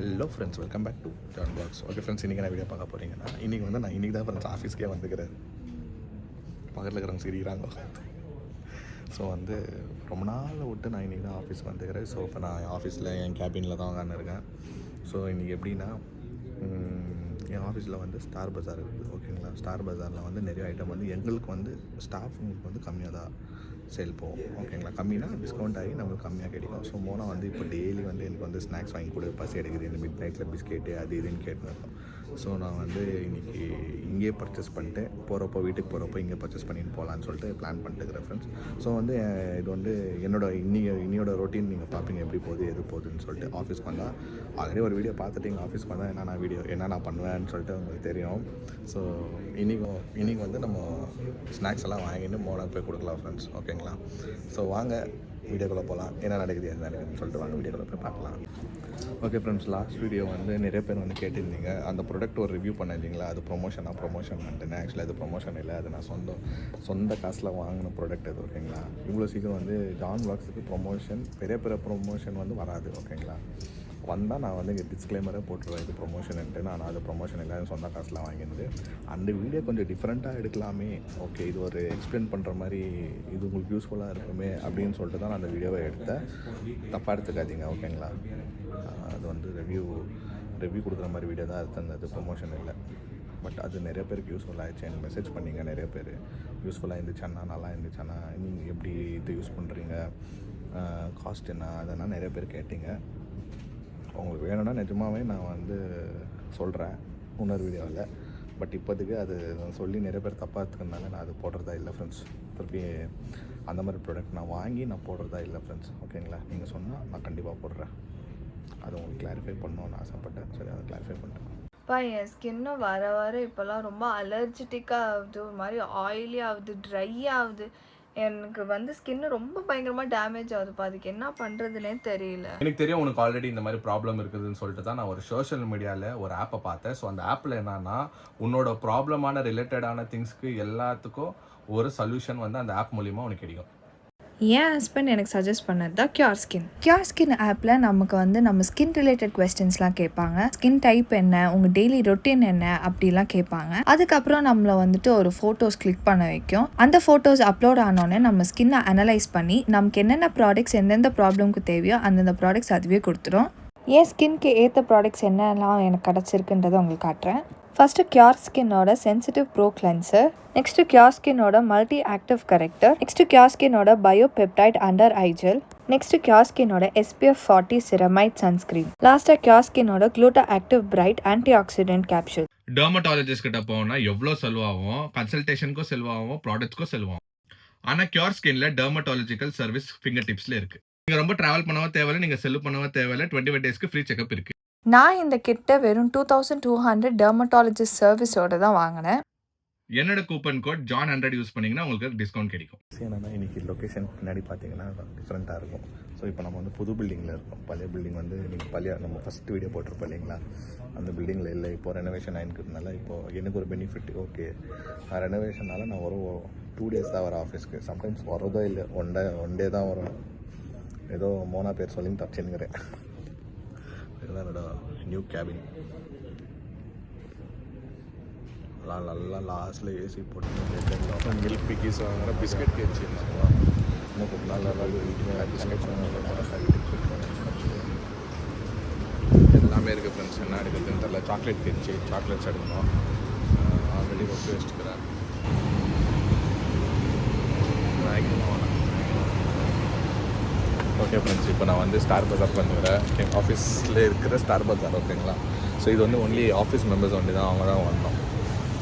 Hello friends, welcome back to John box. Okay friends, இன்றைக்கி நான் video பார்க்க போகிறீங்கன்னா இன்றைக்கி தான் ஃப்ரெண்ட்ஸ் ஆஃபீஸ்க்கே வந்துக்கிறேன். பக்கத்தில் இருக்கிறவங்க சிரிக்கிறாங்க. ஸோ ரொம்ப நாள் விட்டு நான் இன்றைக்கி தான் ஆஃபீஸ் வந்துக்கிறேன். ஸோ இப்போ நான் ஆஃபீஸில் என் கேபினில் தான் உட்காந்துருக்கேன். ஸோ இன்றைக்கி எப்படின்னா என் ஆஃபீஸில் ஸ்டார் பஜார் இருக்குது. ஓகேங்களா, ஸ்டார் பஜாரில் நிறைய ஐட்டம் எங்களுக்கு ஸ்டாஃபுங்களுக்கு கம்மியாக தான் சேல் போகும். ஓகேங்களா, கம்மினா டிஸ்கவுண்ட் ஆகி நம்மளுக்கு கம்மியாக கிடைக்கும். ஸோ போனால் இப்போ டெய்லி எனக்கு ஸ்நாக்ஸ் வாங்கி கொடு, பசி எடுக்குது, இந்த மிட் நைட்டில் பிஸ்கெட்டு அது இதுன்னு கேட்டுருக்கோம். ஸோ நான் இன்றைக்கி இங்கேயே பர்ச்சேஸ் பண்ணிட்டு வீட்டுக்கு போகிறப்போ இங்கே பர்ச்சேஸ் பண்ணிட்டு போகலான்னு சொல்லிட்டு பிளான் பண்ணிட்டுக்கிறேன் ஃப்ரெண்ட்ஸ். ஸோ இது இன்னையோட ரொட்டீன் நீங்கள் பார்ப்பீங்க, எப்படி போகுது எது போகுதுன்னு சொல்லிட்டு. ஆஃபீஸ்க்கு வந்தால் ஆல்ரெடி ஒரு வீடியோ பார்த்துட்டு இங்கே ஆஃபீஸ்க்கு வந்தால் என்ன நான் பண்ணுவேன்னு சொல்லிட்டு உங்களுக்கு தெரியும். ஸோ இன்றைக்கி நம்ம ஸ்நாக்ஸ் எல்லாம் வாங்கிட்டு மோனாக்கு போய் கொடுக்கலாம் ஃப்ரெண்ட்ஸ். ஓகேங்களா, ஸோ வாங்க வீடியோக்குள்ளே போகலாம். என்ன நடக்குது என்ன நடக்குதுன்னு சொல்லிட்டு வாங்க வீடியோக்குள்ளே போய் பார்க்கலாம். ஓகே ஃப்ரெண்ட்ஸ், லாஸ்ட் வீடியோ நிறைய பேர் கேட்டிருந்தீங்க, அந்த ப்ராடக்ட் ஒரு ரிவ்யூ பண்ண இல்லைங்களா, அது ப்ரொமோஷன் பண்ணிட்டேன். ஆக்சுவலாக அது ப்ரொமோஷன் இல்லை, அது நான் சொந்த காசில் வாங்கின ப்ராடக்ட் அது. ஓகேங்களா, இவ்வளோ சீக்கிரம் ஜான் பாக்ஸுக்கு பெரிய ப்ரொமோஷன் வராது. ஓகேங்களா, வந்தால் நான் இங்கே டிஸ்க்ளைமரே போட்டுருவேன், இது ப்ரொமோஷன்ட்டு. நான் அது ப்ரொமோஷன் இல்லை, சொந்த காசில் வாங்கினது. அந்த வீடியோ கொஞ்சம் டிஃப்ரெண்ட்டாக எடுக்கலாமே, ஓகே இது ஒரு எக்ஸ்பிளைன் பண்ணுற மாதிரி இது உங்களுக்கு யூஸ்ஃபுல்லாக இருக்குமே அப்படின்னு சொல்லிட்டு தான் நான் அந்த வீடியோவை எடுத்தேன். தப்பாக எடுத்துக்காதீங்க. ஓகேங்களா, அது ரிவ்யூ கொடுக்குற மாதிரி வீடியோ தான் எடுத்தேன், அது ப்ரொமோஷன் இல்லை. பட் அது நிறைய பேருக்கு யூஸ்ஃபுல் ஆகிடுச்சு. எனக்கு மெசேஜ் பண்ணிங்க நிறைய பேர், யூஸ்ஃபுல்லாக இருந்துச்சாண்ணா, நல்லா இருந்துச்சாண்ணா, நீங்கள் எப்படி இது யூஸ் பண்ணுறீங்க, காஸ்ட் என்ன, அதெல்லாம் நிறைய பேர் கேட்டிங்க. உங்களுக்கு வேணும்னா நிஜமாகவே நான் சொல்கிறேன் இன்னொரு வீடியோவில். பட் இப்போதைக்கு அது சொல்லி நிறைய பேர் தப்பாக இருக்கிறதுனால நான் அது போடுறதா இல்லை ஃப்ரெண்ட்ஸ். திருப்பி அந்த மாதிரி ப்ராடக்ட் நான் வாங்கி நான் போடுறதா இல்லை ஃப்ரெண்ட்ஸ். ஓகேங்களா, நீங்கள் சொன்னால் நான் கண்டிப்பாக போடுறேன். அது உங்களுக்கு கிளாரிஃபை பண்ணணுன்னு ஆசைப்பட்டேன். சரி, அதை கிளாரிஃபை பண்ணிட்டேன். என் ஸ்கின்னு வர வர இப்போல்லாம் ரொம்ப அலர்ஜிட்டிக்காக ஆகுது, ஒரு மாதிரி ஆயிலி ஆகுது, ட்ரை ஆகுது. எனக்கு ஸ்கின்னு ரொம்ப பயங்கரமாக டேமேஜ் ஆகுதுப்பா. அதுக்கு என்ன பண்ணுறதுனே தெரியல. எனக்கு தெரியும் உனக்கு ஆல்ரெடி இந்த மாதிரி ப்ராப்ளம் இருக்குதுன்னு சொல்லிட்டு தான் நான் ஒரு சோஷியல் மீடியாவில் ஒரு ஆப்பை பார்த்தேன். ஸோ அந்த ஆப்பில் என்னன்னா உன்னோட ப்ராப்ளமான ரிலேட்டடான திங்ஸ்க்கு எல்லாத்துக்கும் ஒரு சொல்யூஷன் அந்த ஆப் மூலிமா உனக்கு கிடைக்கும். என் ஹஸ்பண்ட் எனக்கு சஜஸ்ட் பண்ணது தான் கியூர் ஸ்கின் ஆப்பில் நமக்கு நம்ம ஸ்கின் ரிலேட்டட் கொஸ்டின்ஸ்லாம் கேட்பாங்க. ஸ்கின் டைப் என்ன, உங்கள் டெய்லி ரொட்டீன் என்ன அப்படிலாம் கேட்பாங்க. அதுக்கப்புறம் நம்மளை ஒரு ஃபோட்டோஸ் கிளிக் பண்ண வைக்கும். அந்த ஃபோட்டோஸ் அப்லோட் ஆனோடனே நம்ம ஸ்கின்னை அனலைஸ் பண்ணி நமக்கு என்னென்ன ப்ராடக்ட்ஸ் எந்தெந்த ப்ராப்ளம்க்கு தேவையோ அந்தந்த ப்ராடக்ட்ஸ் அதுவே கொடுத்துரும். என் ஸ்கின்க்கு ஏற்ற ப்ராடக்ட்ஸ் என்னெல்லாம் எனக்கு கிடச்சிருக்குன்றதை உங்களுக்கு காட்டுறேன். ஃபஸ்ட்டு கியூர் ஸ்கின்னோட sensitive pro cleanser, next Cure ஸ்கின்னோட multi active corrector, next Cure ஸ்கின்னோட biopeptide under eye gel, next Cure ஸ்கின்னோட SPF 40 சிரமைட் சன்ஸ்கிரீன், லாஸ்ட்டாக கியூர் ஸ்கின்னோட gluta active bright antioxidant capsule. Dermatologist கிட்ட போனால் எவ்வளோ செலவாகும், கன்சல்டேஷனுக்கும் செலவாகும், ப்ராடக்ட்ஸ்க்கும் செலவாகும். ஆனால் கியூர் ஸ்கின்ல டெர்மட்டாலஜிக்கல் சர்வீஸ் ஃபிங்கர் டிப்ஸில் இருக்குது. நீங்கள் ரொம்ப ட்ராவல் பண்ணவும் தேவையில்லை, நீங்கள் செல்லு பண்ணவும் தேவையில்லை. 25 டேஸ்க்கு ஃப்ரீ செக்அப் இருக்குது. நான் இந்த கிட்ட வெறும் 2200 டெர்மட்டாலஜிஸ்ட் சர்வீஸோட தான் வாங்கினேன். என்னோட கூப்பன் கோட் JOHN100 யூஸ் பண்ணிங்கன்னா உங்களுக்கு டிஸ்கவுண்ட் கிடைக்கும். என்னன்னா இன்றைக்கி லொக்கேஷன் பின்னாடி பார்த்தீங்கன்னா டிஃப்ரெண்ட்டாக இருக்கும். ஸோ இப்போ நம்ம புது பில்டிங்கில் இருக்கோம். பழைய பில்டிங் நீங்கள் நம்ம ஃபஸ்ட் வீடியோ போட்டிருப்போம் இல்லைங்களா, அந்த பில்டிங்கில் இல்லை. இப்போ ரெனோவேஷன் ஆகிருக்கிறதுனால இப்போது எனக்கு ஒரு பெனிஃபிட். ஓகே, ரெனோவேஷனால் நான் ஒரு 2 days தான் வரேன் ஆஃபீஸ்க்கு. சம்டைம்ஸ் வரதோ இல்லை, ஒன் டே தான் வரும். ஏதோ மோனா பேர் சொல்லி தப்பிச்சுங்கிறேன். இதுதான் என்னோட நியூ கேபின். நல்லா லாஸ்ட்டில் ஏசி போட்டு மில்க் பிக்கீஸ் வாங்குற, பிஸ்கட் கேட்சி இன்னும் கொஞ்சம் நல்லா பிஸ்கெட்ஸ் எல்லாமே இருக்குது ஃப்ரெண்ட்ஸ். என்ன எடுக்கிறதுன்னு தெரியல. சாக்லேட் கேட்சி, சாக்லேட்ஸ் எடுக்கணும். ஆல்ரெடி ரொம்ப வச்சுக்கிறேன். ஓகே ஃப்ரெண்ட்ஸ், இப்போ நான் ஸ்டார் பஜார் பண்ணுறேன். என் ஆஃபீஸில் இருக்கிற ஸ்டார் பஜார். ஓகேங்களா, ஸோ இது ஒன்லி ஆஃபீஸ் மெம்பர்ஸ் ஒண்டி தான், அவங்க தான் வரணும்.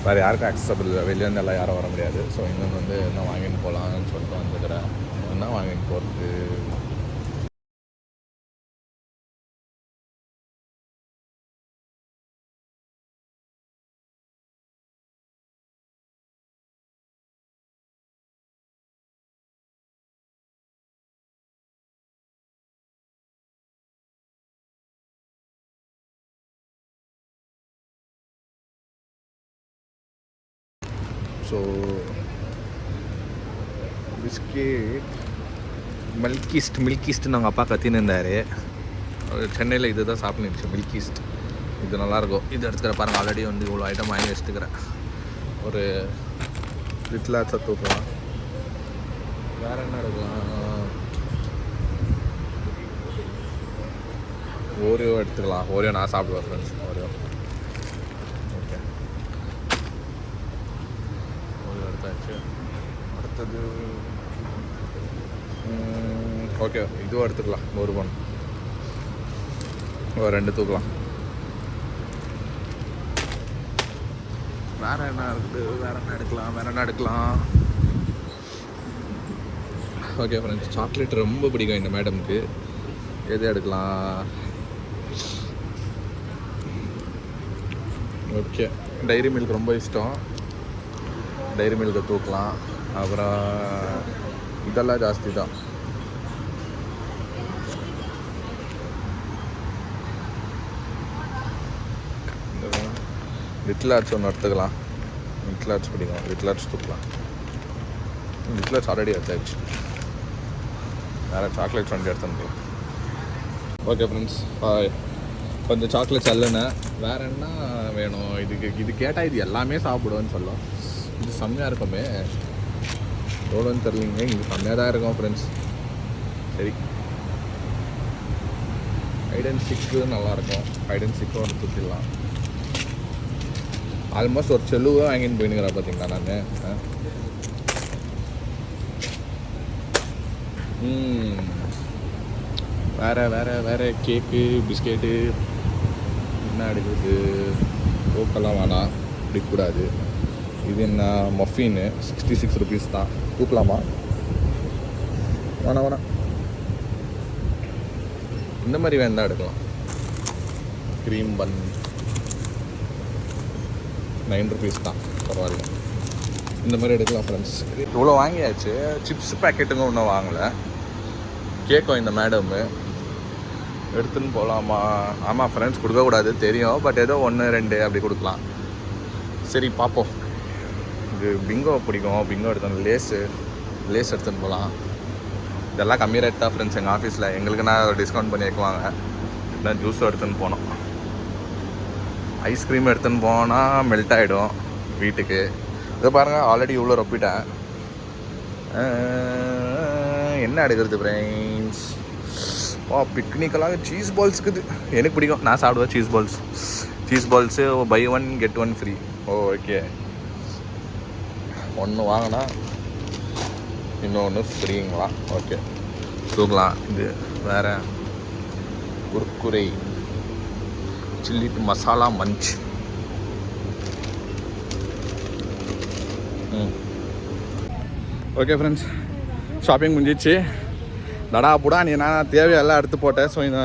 வேறு யாருக்கும் அக்சசபிள், வெளிலேருந்து எல்லாம் யாரும் வர முடியாது. ஸோ இன்னொன்று என்ன வாங்கிட்டு போகலான்னு சொல்லிட்டு வந்துக்கிறேன். என்ன வாங்கிட்டு போகிறது, ஸோ பிஸ்கெட் மில்கிஸ்ட் நாங்கள் அப்பா கத்தின்னு இருந்தார். சென்னையில் இது தான் சாப்பிட்டுச்சு மில்கீஸ்ட். இது நல்லாயிருக்கும். இது எடுத்துக்கிற பாருங்கள், ஆல்ரெடி வந்து இவ்வளோ ஐட்டம் வாங்கி வச்சுட்டுக்கிறேன். ஒரு லிட்டில் ஆட்ஸாக தூக்கலாம். வேறு என்ன எடுக்கலாம்? ஓரியோ எடுத்துக்கலாம். ஓரியோ நான் சாப்பிடுவேன் ஃப்ரெண்ட்ஸ். ஓரியோ ஓகே, ஓரியோ எடுத்தாச்சு. அடுத்தது ஓகே, இதுவும் எடுத்துக்கலாம். ஒரு பண் ஒரு 2 தூக்கலாம். வேறு என்ன இருக்குது? வேறு என்ன எடுக்கலாம்? ஓகே ஃப்ரெண்ட்ஸ், சாக்லேட் ரொம்ப பிடிக்கும் இந்த மேடமுக்கு. எது எடுக்கலாம்? ஓகே, டைரி மில்க் ரொம்ப இஷ்டம். டைரி மில்கை தூக்கலாம். அப்புறம் இதெல்லாம் ஜாஸ்தி தான். லிட்டில் ஆர்ட்ஸ் ஒன்று எடுத்துக்கலாம். லிட்டில் ஆர்ட்ஸ் பிடிக்கும். லிட்டில் ஆர்ட்ஸ் தூக்கலாம். லிட்டில் ஆர்ட்ஸ் ஆல்ரெடி எடுத்தாச்சு. வேறு சாக்லேட்ஸ் வந்து எடுத்துக்கலாம். ஓகே ஃப்ரெண்ட்ஸ், கொஞ்சம் சாக்லேட்ஸ் அல்லுன்னு. வேறு என்ன வேணும்? இது கேட்டால் இது எல்லாமே சாப்பிடுவேன்னு சொல்லலாம். இது செம்மையாக இருக்குமே. எவ்வளோன்னு தெரியலிங்க. இது செம்மையாக தான் இருக்கும் ஃப்ரெண்ட்ஸ். சரி, ஹைட் அண்ட் சிக்கு நல்லாயிருக்கும். ஹைட் அண்ட் சிக்கும் ஒன்று தூக்கிடலாம். ஆல்மோஸ்ட் ஒரு செல்லுவை வாங்கின்னு போயினுங்கிறேன் பார்த்தீங்களா நான். வேறு கேக்கு, பிஸ்கெட்டு என்ன எடுக்குது? ஓக்கெல்லாம் வேணாம், பிடிக்கக்கூடாது. இது என்ன? மஃபின்னு 66 rupees தான். தூக்கலாமா? வேணாம். இந்த மாதிரி வேணா எடுக்கலாம். க்ரீம் பன் 9 rupees தான், பரவாயில்ல. இந்த மாதிரி எடுக்கலாம் ஃப்ரெண்ட்ஸ். இவ்வளோ வாங்கியாச்சு. சிப்ஸ் பேக்கெட்டுங்க ஒன்றும் வாங்கலை. கேட்கும் இந்த மேடமு, எடுத்துன்னு போகலாமா? ஆமாம் ஃப்ரெண்ட்ஸ், கொடுக்கக்கூடாது தெரியும். பட் ஏதோ 1, 2 அப்படி கொடுக்கலாம். சரி பார்ப்போம். இது பிங்கோ பிடிக்கும். பிங்கோ எடுத்தோம். லேஸ் எடுத்துன்னு போகலாம். இதெல்லாம் கம்மி ரேட் தான் ஃப்ரெண்ட்ஸ். எங்கள் ஆஃபீஸில் எங்களுக்குன்னா டிஸ்கவுண்ட் பண்ணி வைக்குவாங்க. நான் ஜூஸும் எடுத்துன்னு போனோம். ஐஸ்கிரீம் எடுத்துன்னு போனால் மெல்ட் ஆகிடும் வீட்டுக்கு. இதை பாருங்கள், ஆல்ரெடி இவ்வளோ ரொப்பிட்டேன். என்ன எடுக்கிறது ஃப்ரெண்ட்ஸ்? பிக்னிக்கெல்லாம் சீஸ் பால்ஸ் இருக்குது. எனக்கு பிடிக்கும், நான் சாப்பிடுவேன் cheese balls. Buy 1 get 1 free. Okay, ஒன்று வாங்கினா இன்னொன்று ஃப்ரீங்களா? ஓகே, தூக்கலாம். இது வேறு Kurkure chilli masala munch. Okay friends, shopping முடிஞ்சிச்சு. தடா புடா நீ நான் தேவையெல்லாம் எடுத்து போட்டேன். ஸோ இந்த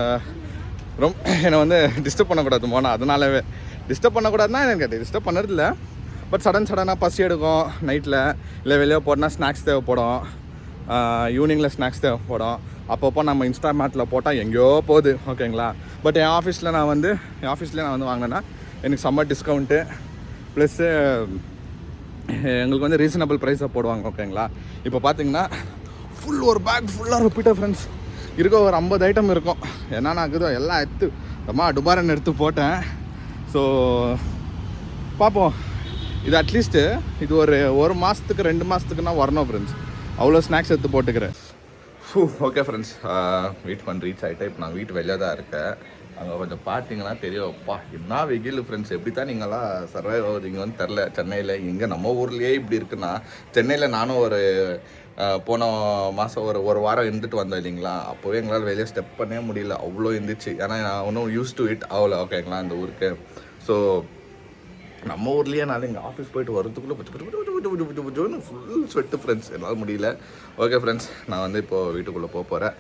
ரொம்ப என்னை வந்து டிஸ்டர்ப் பண்ணக்கூடாது போனால். அதனாலவே டிஸ்டர்ப் பண்ணக்கூடாதுன்னா எனக்கு டிஸ்டர்ப் பண்ணுறதில்ல. பட் சடனாக பசி எடுக்கும் நைட்டில். இல்லை வெளியே போனால் ஸ்நாக்ஸ் தேவைப்படும். ஈவினிங்கில் ஸ்நாக்ஸ் தேவைப்படும். அப்பப்போ நம்ம இன்ஸ்டாமேட்டில் போட்டால் எங்கேயோ போகுது. ஓகேங்களா? பட் என் ஆஃபீஸ்லேயே நான் வந்து வாங்கினேன்னா எனக்கு செம்ம டிஸ்கவுண்ட்டு. ப்ளஸ்ஸு எங்களுக்கு வந்து ரீசனபிள் ப்ரைஸாக போடுவாங்க. ஓகேங்களா? இப்போ பார்த்தீங்கன்னா ஒரு பேக் ஃபுல்லாக ரிப்பீட்டாக ஃப்ரெண்ட்ஸ் இருக்க ஒரு 50 ஐட்டம் இருக்கும். என்னென்ன ஆகுதோ எல்லாம் எடுத்து டுபாரன் எடுத்து போட்டேன். ஸோ பார்ப்போம். இது அட்லீஸ்ட்டு இது ஒரு மாதத்துக்கு 2 மாதத்துக்குன்னா வரணும் ஃப்ரெண்ட்ஸ். அவ்வளோ ஸ்நாக்ஸ் எடுத்து போட்டுக்கிறேன். ஓகே ஃப்ரெண்ட்ஸ், வீட்டுக்கு வந்து ரீச் ஆகிட்டேன். இப்போ நான் வீட்டு வெளியே தான் இருக்கேன். அங்கே கொஞ்சம் பார்த்தீங்கன்னா தெரியும். அப்பா என்ன வெயில் ஃப்ரெண்ட்ஸ். எப்படி தான் நீங்களாம் சர்வை ஆகுறீங்கன்னு தெரில. சென்னையில் எங்கே நம்ம ஊர்லேயே இப்படி இருக்குன்னா, சென்னையில் நானும் போன மாதம் ஒரு வாரம் இருந்துட்டு வந்தேன் இல்லைங்களா? அப்போவே எங்களால் வெளியே ஸ்டெப் பண்ணவே முடியல, அவ்வளோ இருந்துச்சு. ஏன்னா நான் ஒன்றும் யூஸ் டு இட் ஆகலை. ஓகேங்களா? இந்த ஊருக்கு. ஸோ நம்ம ஊர்லேயே நான் இங்கே ஆஃபீஸ் போயிட்டு வரதுக்குள்ளே ஃபுல் ஸ்வெட்டு ஃப்ரெண்ட்ஸ். என்னால் முடியல. ஓகே ஃப்ரெண்ட்ஸ், நான் வந்து இப்போது வீட்டுக்குள்ளே போகிறேன்.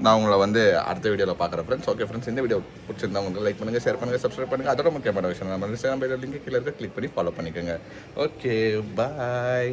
நான் உங்களை வந்து அடுத்த வீடியோவில் பார்க்குறேன் ஃப்ரெண்ட்ஸ். ஓகே ஃப்ரெண்ட்ஸ், இந்த வீடியோ பிடிச்சிருந்தா உங்களுக்கு லைக் பண்ணுங்கள், ஷேர் பண்ணுங்கள், சப்ஸ்கிரைப் பண்ணுங்கள். அதோட முக்கியமான விஷயம் நம்ம இன்ஸ்டாகிராம் லிங்க் கீழே இருக்க கிளிக் பண்ணி ஃபாலோ பண்ணிக்கோங்க. ஓகே, பாய்.